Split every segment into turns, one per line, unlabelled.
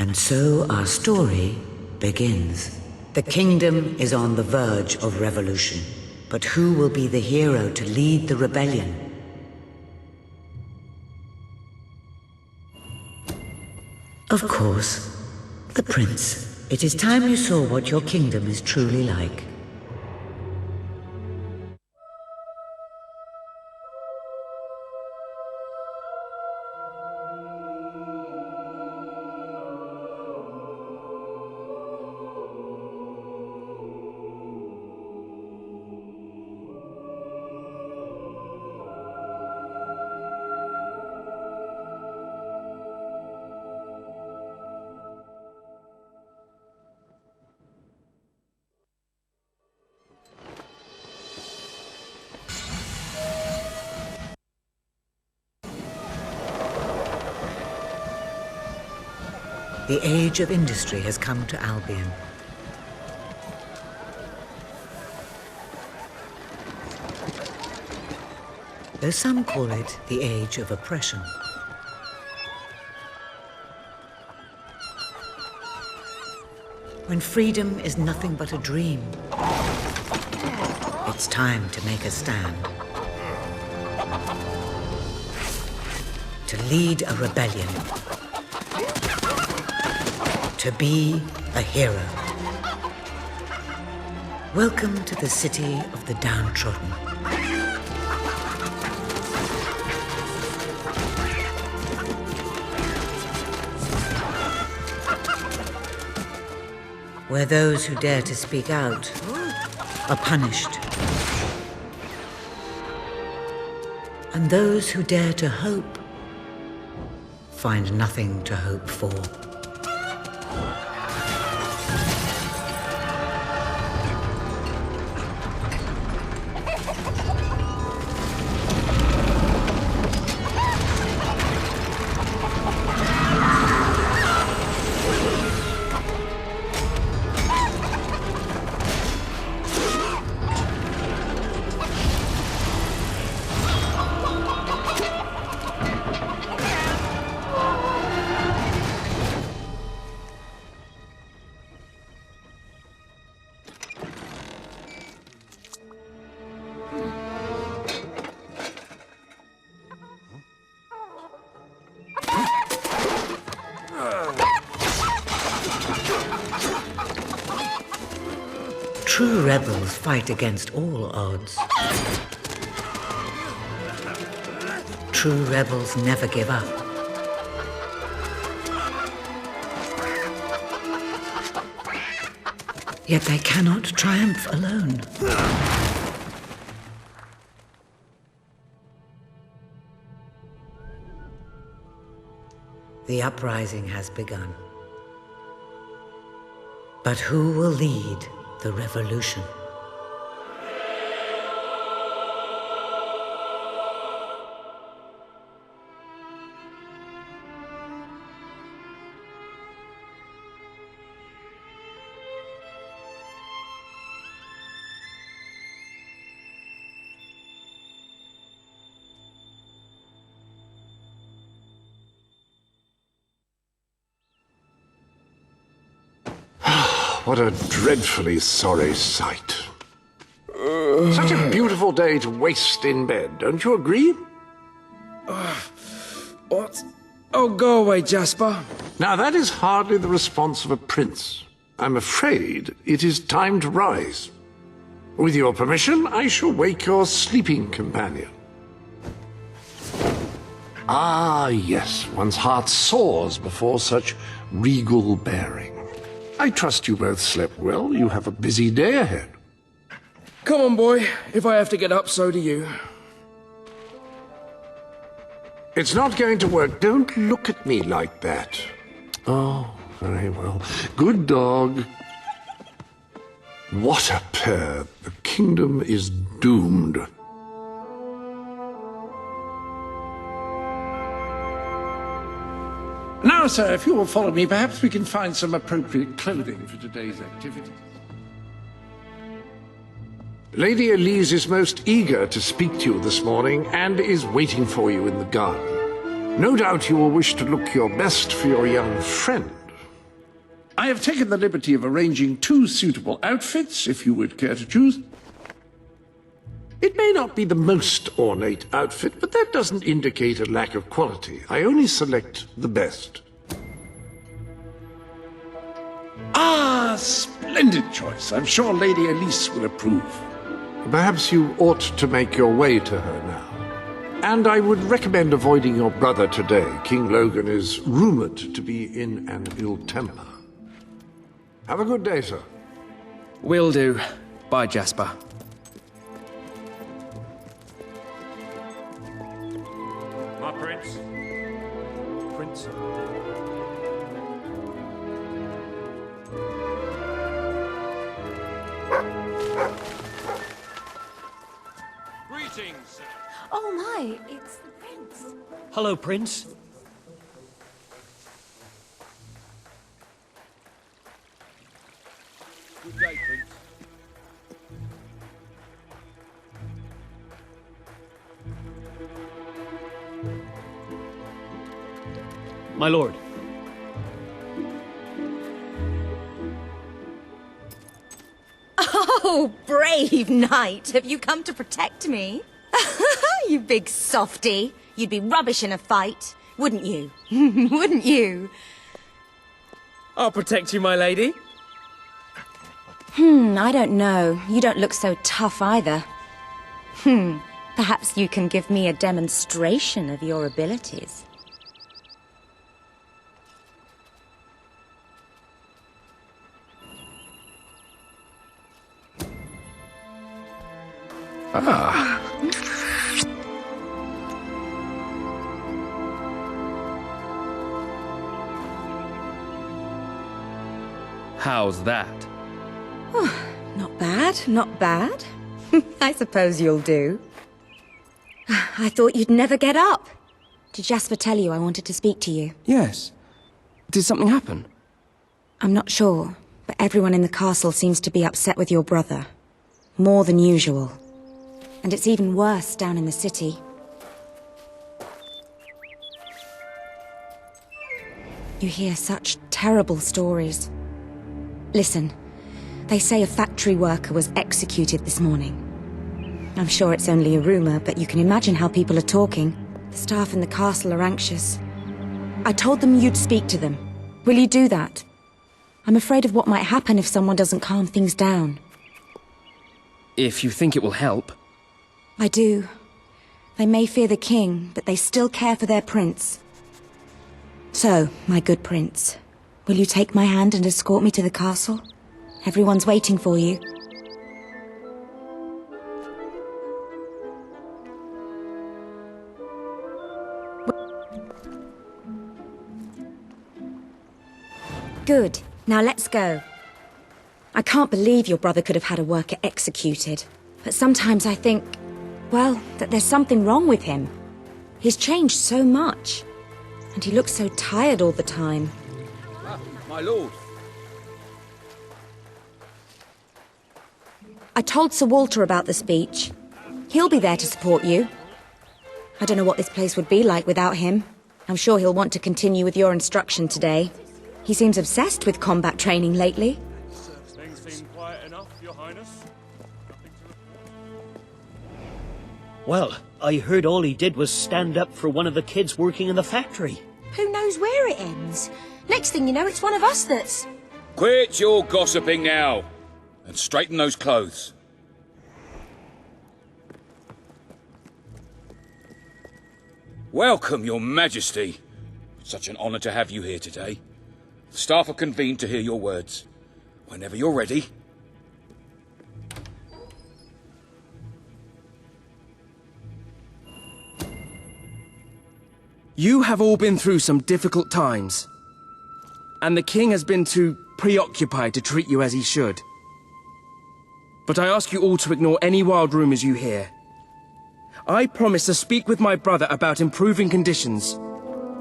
And so our story begins. The kingdom is on the verge of revolution, but who will be the hero to lead the rebellion? Of course, the prince. It is time you saw what your kingdom is truly like. The age of industry has come to Albion. Though some call it the age of oppression. When freedom is nothing but a dream, it's time to make a stand. To lead a rebellion. To be a hero. Welcome to the city of the downtrodden. Where those who dare to speak out are punished. And those who dare to hope find nothing to hope for. True rebels fight against all odds. True rebels never give up. Yet they cannot triumph alone. The uprising has begun. But who will lead the revolution?
What a dreadfully sorry sight. Such a beautiful day to waste in bed, don't you agree?
What? Oh, go away, Jasper.
Now that is hardly the response of a prince. I'm afraid it is time to rise. With your permission, I shall wake your sleeping companion. Ah, yes, one's heart soars before such regal bearing. I trust you both slept well. You have a busy day ahead.
Come on, boy. If I have to get up, so do you.
It's not going to work. Don't look at me like that. Oh, very well. Good dog. What a pair. The kingdom is doomed. Now, sir, if you will follow me, perhaps we can find some appropriate clothing for today's activities. Lady Elise is most eager to speak to you this morning and is waiting for you in the garden. No doubt you will wish to look your best for your young friend. I have taken the liberty of arranging 2 suitable outfits, if you would care to choose. It may not be the most ornate outfit, but that doesn't indicate a lack of quality. I only select the best. Ah, splendid choice. I'm sure Lady Elise will approve. Perhaps you ought to make your way to her now. And I would recommend avoiding your brother today. King Logan is rumored to be in an ill temper. Have a good day, sir.
Will do. Bye, Jasper.
My prince. Prince. Greetings, sir.
Oh my, it's the prince.
Hello, Prince. Good day, Prince. My lord.
Oh, brave knight. Have you come to protect me? You big softy. You'd be rubbish in a fight, wouldn't you? Wouldn't you?
I'll protect you, my lady.
I don't know. You don't look so tough either. Perhaps you can give me a demonstration of your abilities.
How's that?
Not bad, not bad. I suppose you'll do. I thought you'd never get up. Did Jasper tell you I wanted to speak to you?
Yes. Did something happen?
I'm not sure, but everyone in the castle seems to be upset with your brother. More than usual. And it's even worse down in the city. You hear such terrible stories. Listen, they say a factory worker was executed this morning. I'm sure it's only a rumor, but you can imagine how people are talking. The staff in the castle are anxious. I told them you'd speak to them. Will you do that? I'm afraid of what might happen if someone doesn't calm things down.
If you think it will help.
I do. They may fear the king, but they still care for their prince. So, my good prince, will you take my hand and escort me to the castle? Everyone's waiting for you. Good. Now let's go. I can't believe your brother could have had a worker executed. But sometimes I think, well, that there's something wrong with him. He's changed so much. And he looks so tired all the time.
My lord.
I told Sir Walter about the speech. He'll be there to support you. I don't know what this place would be like without him. I'm sure he'll want to continue with your instruction today. He seems obsessed with combat training lately.
Things seem quiet enough, Your Highness.
Well, I heard all he did was stand up for one of the kids working in the factory.
Who knows where it ends? Next thing you know, it's one of us that's...
Quit your gossiping now, and straighten those clothes. Welcome, Your Majesty. Such an honor to have you here today. The staff are convened to hear your words. Whenever you're ready.
You have all been through some difficult times. And the king has been too preoccupied to treat you as he should. But I ask you all to ignore any wild rumors you hear. I promise to speak with my brother about improving conditions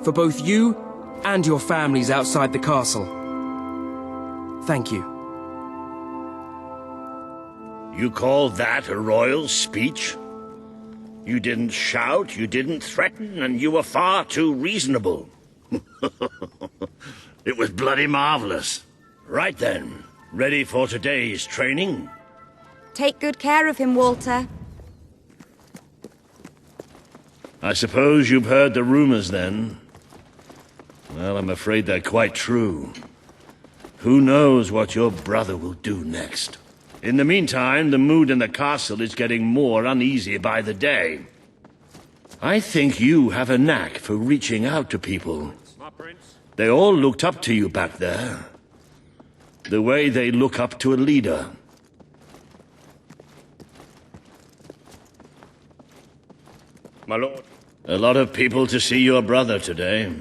for both you and your families outside the castle. Thank you.
You call that a royal speech? You didn't shout, you didn't threaten, and you were far too reasonable. It was bloody marvelous. Right then. Ready for today's training?
Take good care of him, Walter.
I suppose you've heard the rumors then? Well, I'm afraid they're quite true. Who knows what your brother will do next? In the meantime, the mood in the castle is getting more uneasy by the day. I think you have a knack for reaching out to people.
My prince.
They all looked up to you back there. The way they look up to a leader.
My lord.
A lot of people to see your brother today.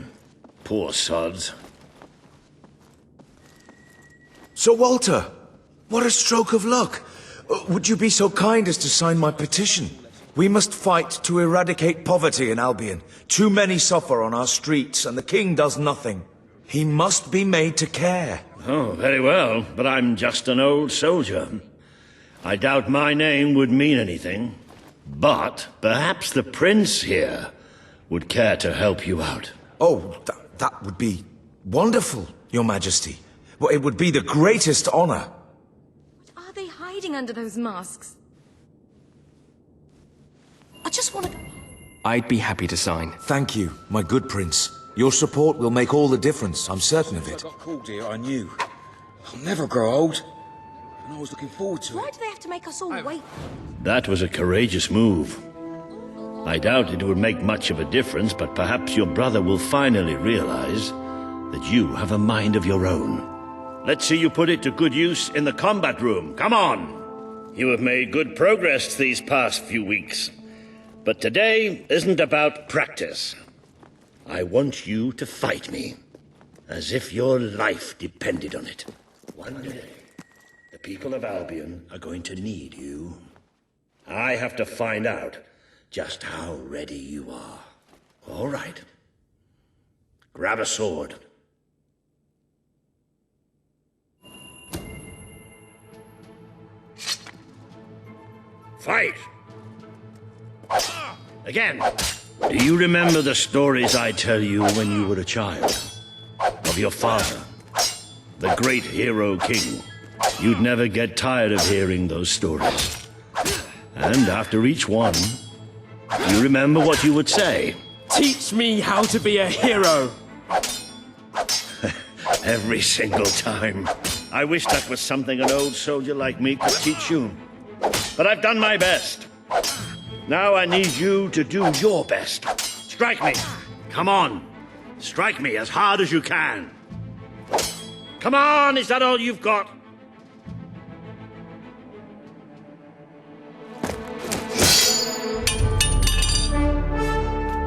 Poor sods.
Sir Walter, what a stroke of luck. Would you be so kind as to sign my petition? We must fight to eradicate poverty in Albion. Too many suffer on our streets, and the king does nothing. He must be made to care.
Oh, very well, but I'm just an old soldier. I doubt my name would mean anything. But perhaps the prince here would care to help you out.
Oh, that would be wonderful, Your Majesty. Well, it would be the greatest honor.
What are they hiding under those masks?
I just want to...
I'd be happy to sign.
Thank you, my good prince. Your support will make all the difference, I'm certain of it.
When I got called here, I knew. I'll never grow old. And I was looking forward to
Why
it.
do they have to make us all wait?
That was a courageous move. I doubt it would make much of a difference, but perhaps your brother will finally realize that you have a mind of your own. Let's see you put it to good use in the combat room. Come on! You have made good progress these past few weeks. But today isn't about practice. I want you to fight me, as if your life depended on it. One day, the people of Albion are going to need you. I have to find out just how ready you are. All right. Grab a sword. Fight! Again. Do you remember the stories I tell you when you were a child? Of your father, the great hero king. You'd never get tired of hearing those stories. And after each one, you remember what you would say.
Teach me how to be a hero!
Every single time. I wish that was something an old soldier like me could teach you. But I've done my best. Now I need you to do your best. Strike me. Come on. Strike me as hard as you can. Come on, is that all you've got?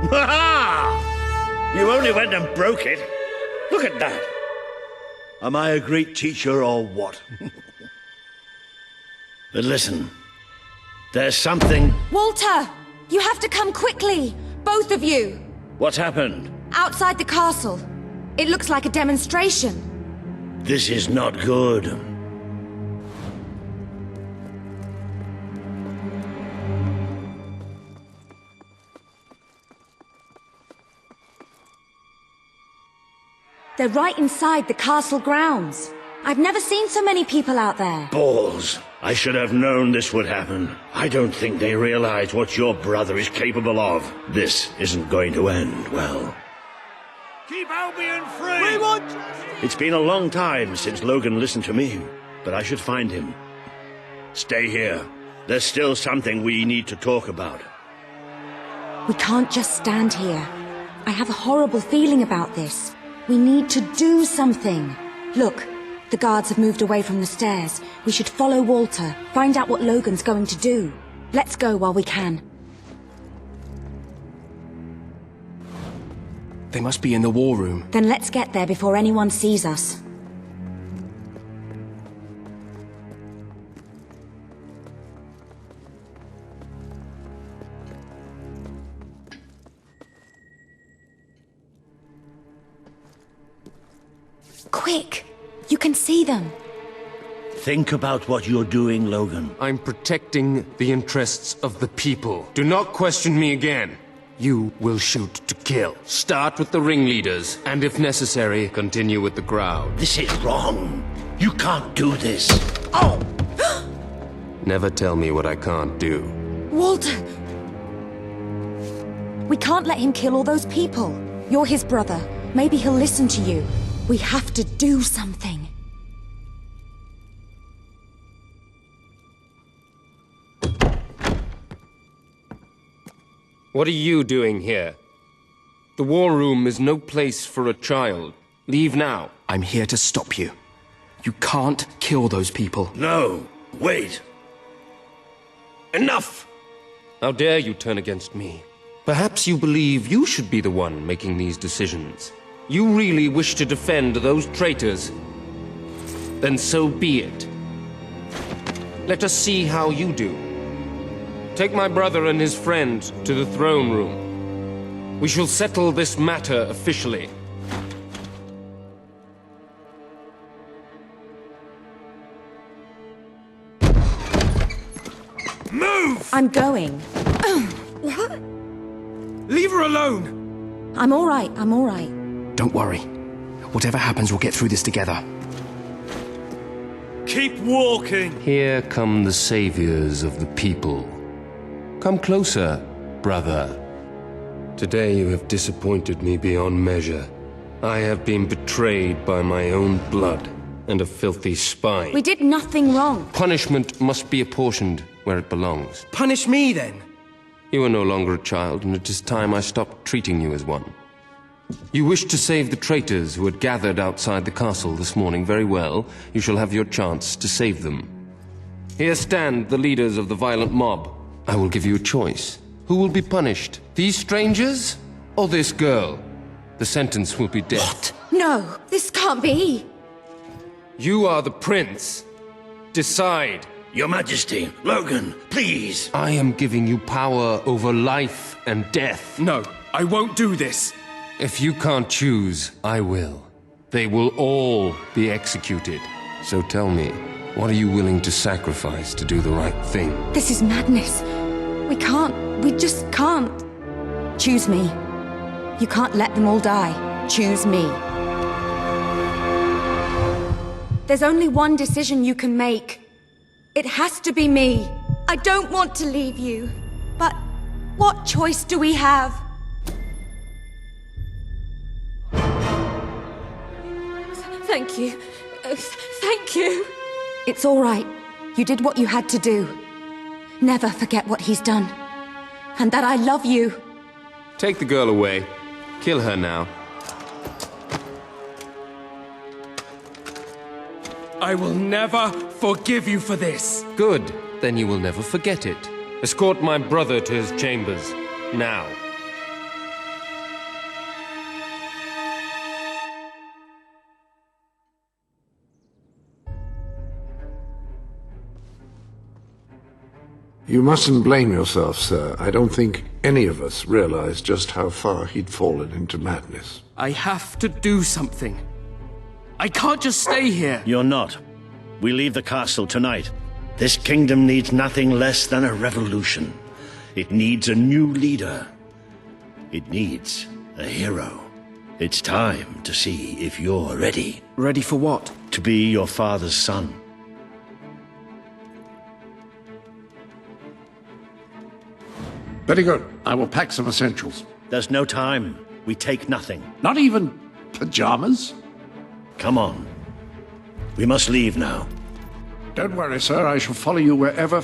Ha-ha! You only went and broke it. Look at that. Am I a great teacher or what? But listen, there's something...
Walter! You have to come quickly! Both of you!
What's happened?
Outside the castle. It looks like a demonstration.
This is not good.
They're right inside the castle grounds. I've never seen so many people out there.
Balls. I should have known this would happen. I don't think they realize what your brother is capable of. This isn't going to end well. Keep Albion free! We want justice! It's been a long time since Logan listened to me, but I should find him. Stay here. There's still something we need to talk about.
We can't just stand here. I have a horrible feeling about this. We need to do something. Look, the guards have moved away from the stairs. We should follow Walter, find out what Logan's going to do. Let's go while we can.
They must be in the war room.
Then let's get there before anyone sees us. Quick! You can see them.
Think about what you're doing, Logan.
I'm protecting the interests of the people. Do not question me again. You will shoot to kill. Start with the ringleaders, and if necessary, continue with the crowd.
This is wrong. You can't do this.
Oh!
Never tell me what I can't do.
Walter! We can't let him kill all those people. You're his brother. Maybe he'll listen to you. We have to do something.
What are you doing here? The war room is no place for a child. Leave now.
I'm here to stop you. You can't kill those people.
No, wait. Enough!
How dare you turn against me? Perhaps you believe you should be the one making these decisions. You really wish to defend those traitors? Then so be it. Let us see how you do. Take my brother and his friend to the throne room. We shall settle this matter officially.
Move!
I'm going.
What?
Leave her alone!
I'm all right, I'm all right.
Don't worry. Whatever happens, we'll get through this together.
Keep walking!
Here come the saviors of the people. Come closer, brother. Today you have disappointed me beyond measure. I have been betrayed by my own blood and a filthy spy.
We did nothing wrong.
Punishment must be apportioned where it belongs.
Punish me, then.
You are no longer a child, and it is time I stopped treating you as one. You wished to save the traitors who had gathered outside the castle this morning. Very well. You shall have your chance to save them. Here stand the leaders of the violent mob. I will give you a choice. Who will be punished? These strangers or this girl? The sentence will be death.
What? No, this can't be.
You are the prince. Decide.
Your Majesty, Logan, please.
I am giving you power over life and death.
No, I won't do this.
If you can't choose, I will. They will all be executed. So tell me, what are you willing to sacrifice to do the right thing?
This is madness. We just can't. Choose me. You can't let them all die. Choose me. There's only one decision you can make. It has to be me. I don't want to leave you. But what choice do we have? Thank you. Thank you. It's all right. You did what you had to do. Never forget what he's done. And that I love you.
Take the girl away. Kill her now.
I will never forgive you for this.
Good. Then you will never forget it. Escort my brother to his chambers. Now.
You mustn't blame yourself, sir. I don't think any of us realized just how far he'd fallen into madness.
I have to do something. I can't just stay here.
You're not. We leave the castle tonight. This kingdom needs nothing less than a revolution. It needs a new leader. It needs a hero. It's time to see if you're ready.
Ready for what?
To be your father's son.
Very good. I will pack some essentials.
There's no time. We take nothing.
Not even pajamas?
Come on. We must leave now.
Don't worry, sir. I shall follow you wherever...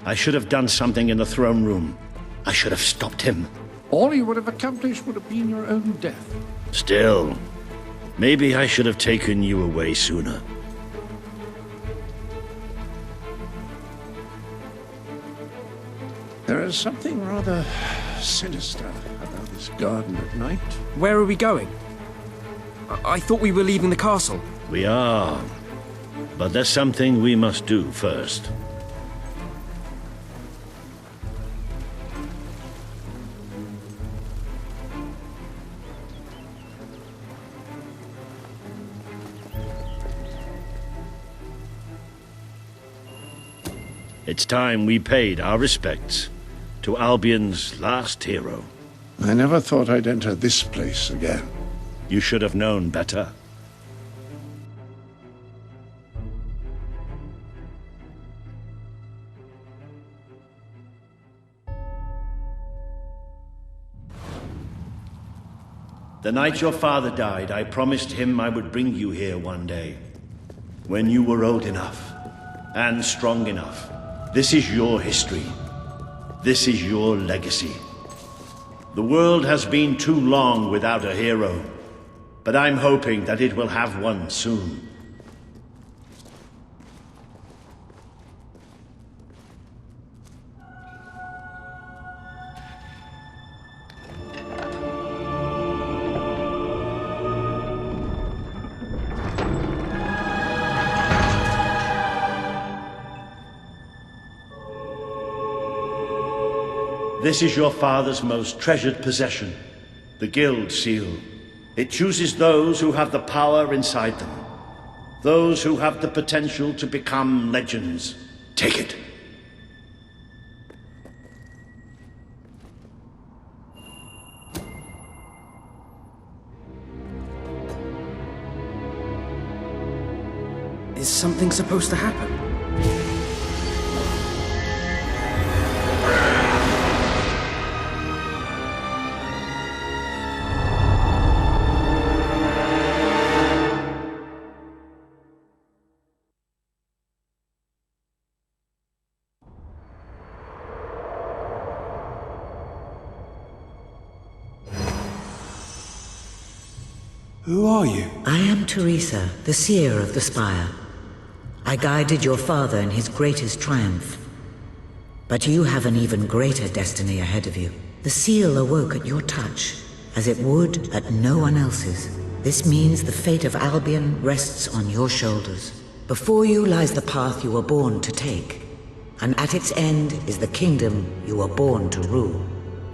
I should have done something in the throne room. I should have stopped him.
All you would have accomplished would have been your own death.
Still, maybe I should have taken you away sooner.
There is something rather sinister about this garden at night.
Where are we going? I thought we were leaving the castle.
We are. But there's something we must do first. It's time we paid our respects to Albion's last hero.
I never thought I'd enter this place again.
You should have known better. The night your father died, I promised him I would bring you here one day. When you were old enough, and strong enough. This is your history. This is your legacy. The world has been too long without a hero, but I'm hoping that it will have one soon. This is your father's most treasured possession, the Guild Seal. It chooses those who have the power inside them, those who have the potential to become legends. Take it.
Is something supposed to happen?
Who are you?
I am Teresa, the seer of the spire. I guided your father in his greatest triumph. But you have an even greater destiny ahead of you. The seal awoke at your touch, as it would at no one else's. This means the fate of Albion rests on your shoulders. Before you lies the path you were born to take, and at its end is the kingdom you were born to rule.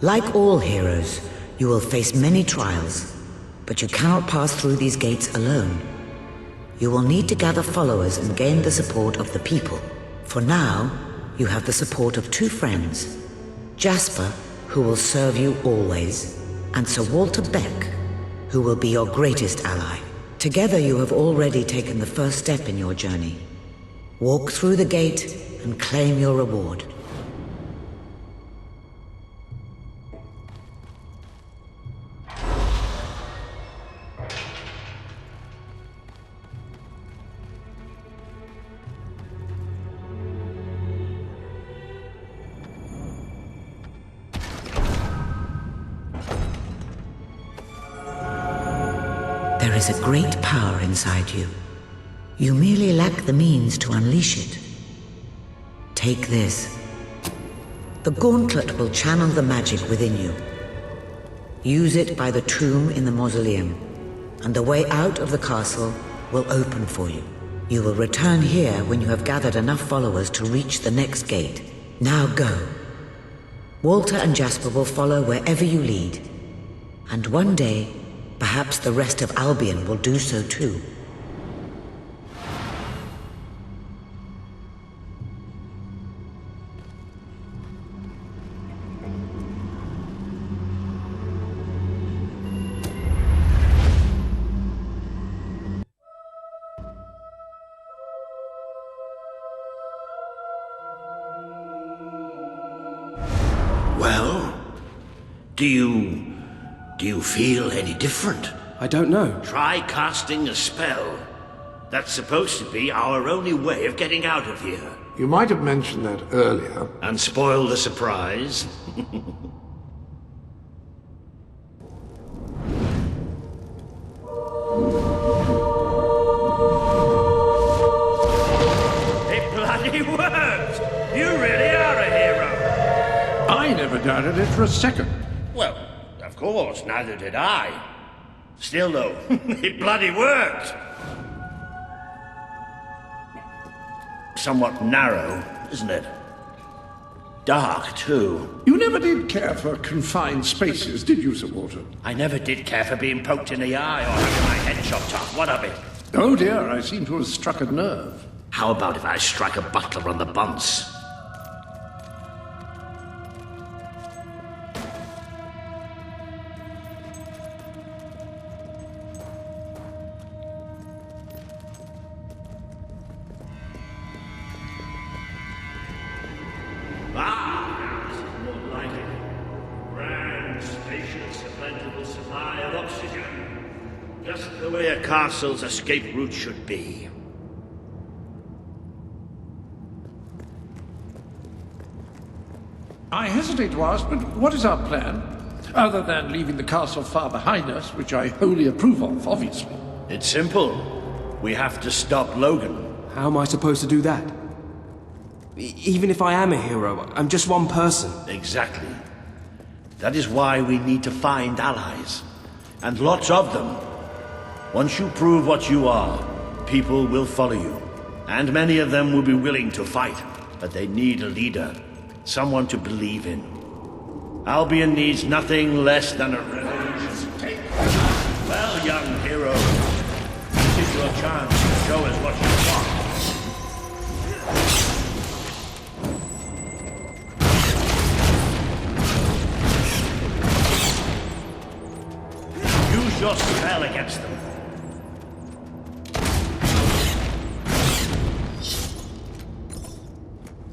Like all heroes, you will face many trials, but you cannot pass through these gates alone. You will need to gather followers and gain the support of the people. For now, you have the support of two friends, Jasper, who will serve you always, and Sir Walter Beck, who will be your greatest ally. Together you have already taken the first step in your journey. Walk through the gate and claim your reward. There is a great power inside you. You merely lack the means to unleash it. Take this. The gauntlet will channel the magic within you. Use it by the tomb in the mausoleum, and the way out of the castle will open for you. You will return here when you have gathered enough followers to reach the next gate. Now go. Walter and Jasper will follow wherever you lead. And one day, perhaps the rest of Albion will do so too.
Well, do you feel any different?
I don't know.
Try casting a spell. That's supposed to be our only way of getting out of here.
You might have mentioned that earlier.
And spoil the surprise. It bloody worked! You really are a hero!
I never doubted it for a second.
Well, of course, neither did I. Still though, it bloody worked! Somewhat narrow, isn't it? Dark, too.
You never did care for confined spaces, did you, Sir Walter?
I never did care for being poked in the eye or having my head chopped off. What of it?
Oh dear, I seem to have struck a nerve.
How about if I strike a butler on the bunce? Ah, this is more like it. Grand, spacious, and plentiful supply of oxygen. the way a castle's escape route should be.
I hesitate to ask, but what is our plan? Other than leaving the castle far behind us, which I wholly approve of, obviously.
It's simple. We have to stop Logan.
How am I supposed to do that? Even if I am a hero, I'm just one person.
Exactly. That is why we need to find allies. And lots of them. Once you prove what you are, people will follow you. And many of them will be willing to fight. But they need a leader. Someone to believe in. Albion needs nothing less than a revolution. Well, young hero, this is your chance to show us what you've got. Use your spell against them.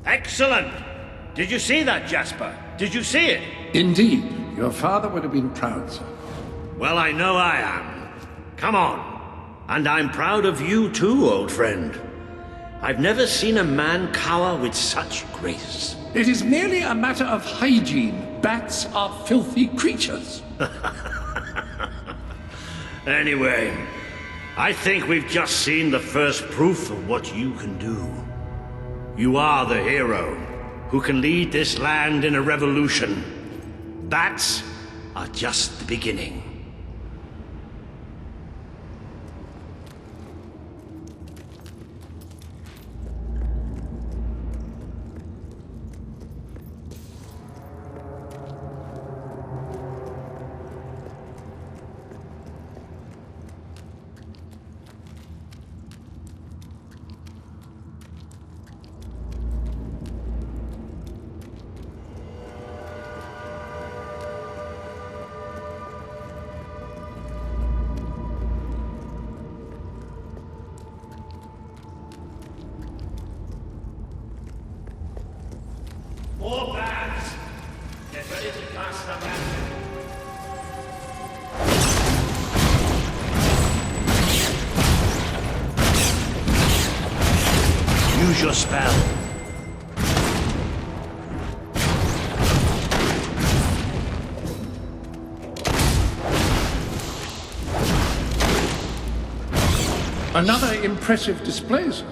Excellent! Did you see that, Jasper? Did you see it?
Indeed. Your father would have been proud, sir.
Well, I know I am. Come on. And I'm proud of you too, old friend. I've never seen a man cower with such grace.
It is merely a matter of hygiene. Bats are filthy creatures.
Anyway, I think we've just seen the first proof of what you can do. You are the hero who can lead this land in a revolution. Bats are just the beginning. More bats! Get ready to cast the magic. Use your spell.
Another impressive display, sir.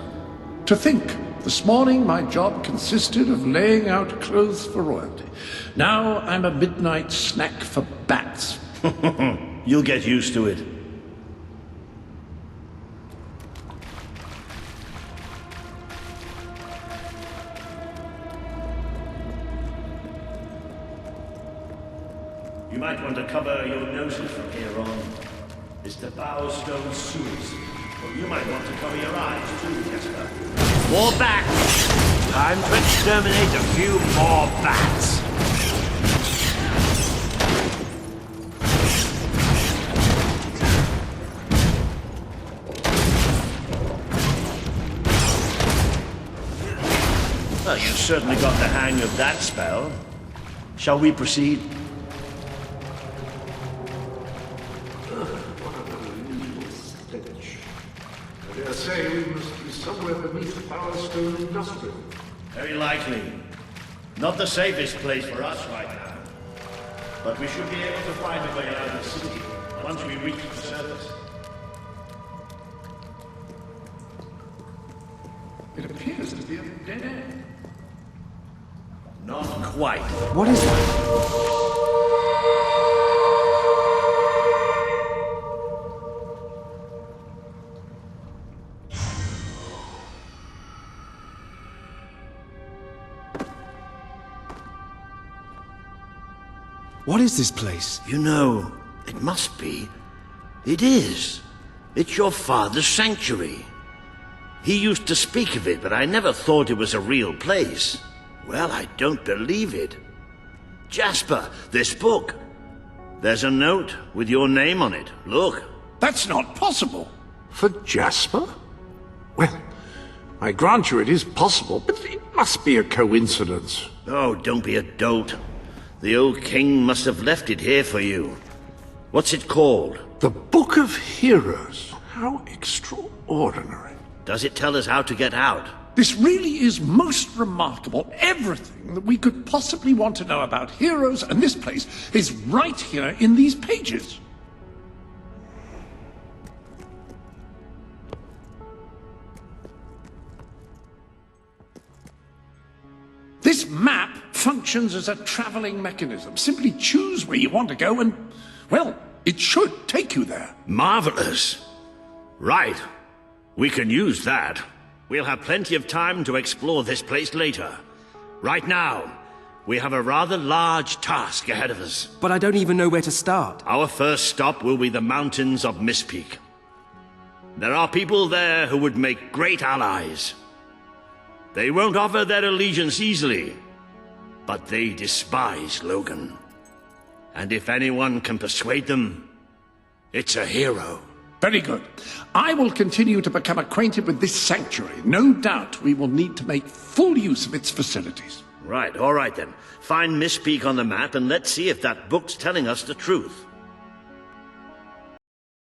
To think, this morning my job consisted of laying out clothes for royalty. Now I'm a midnight snack for bats.
You'll get used to it. You might want to cover your noses from here on. It's the Bowstone sewers. Well, you might want to cover your eyes too, Jasper. More bats! Time to exterminate a few more bats! Well, you certainly got the hang of that spell. Shall we proceed?
I dare say we must be somewhere beneath Powerstone Industrial.
Very likely. Not the safest place for us right now. But we should be able to find a way out of the city once we reach the surface.
It appears to be a dead end.
Not quite.
What is that? What is this place?
You know, it must be. It is. It's your father's sanctuary. He used to speak of it, but I never thought it was a real place. Well, I don't believe it. Jasper, this book. There's a note with your name on it. Look.
That's not possible. For Jasper? Well, I grant you it is possible, but it must be a coincidence.
Oh, don't be a dolt. The old king must have left it here for you. What's it called?
The Book of Heroes. How extraordinary.
Does it tell us how to get out?
This really is most remarkable. Everything that we could possibly want to know about heroes and this place is right here in these pages. This map functions as a traveling mechanism. Simply choose where you want to go and, well, it should take you there.
Marvelous. Right. We can use that. We'll have plenty of time to explore this place later. Right now, we have a rather large task ahead of us.
But I don't even know where to start.
Our first stop will be the mountains of Mistpeak. There are people there who would make great allies. They won't offer their allegiance easily, but they despise Logan. And if anyone can persuade them, it's a hero.
Very good. I will continue to become acquainted with this sanctuary. No doubt we will need to make full use of its facilities.
Right, all right then. Find Mistpeak on the map and let's see if that book's telling us the truth.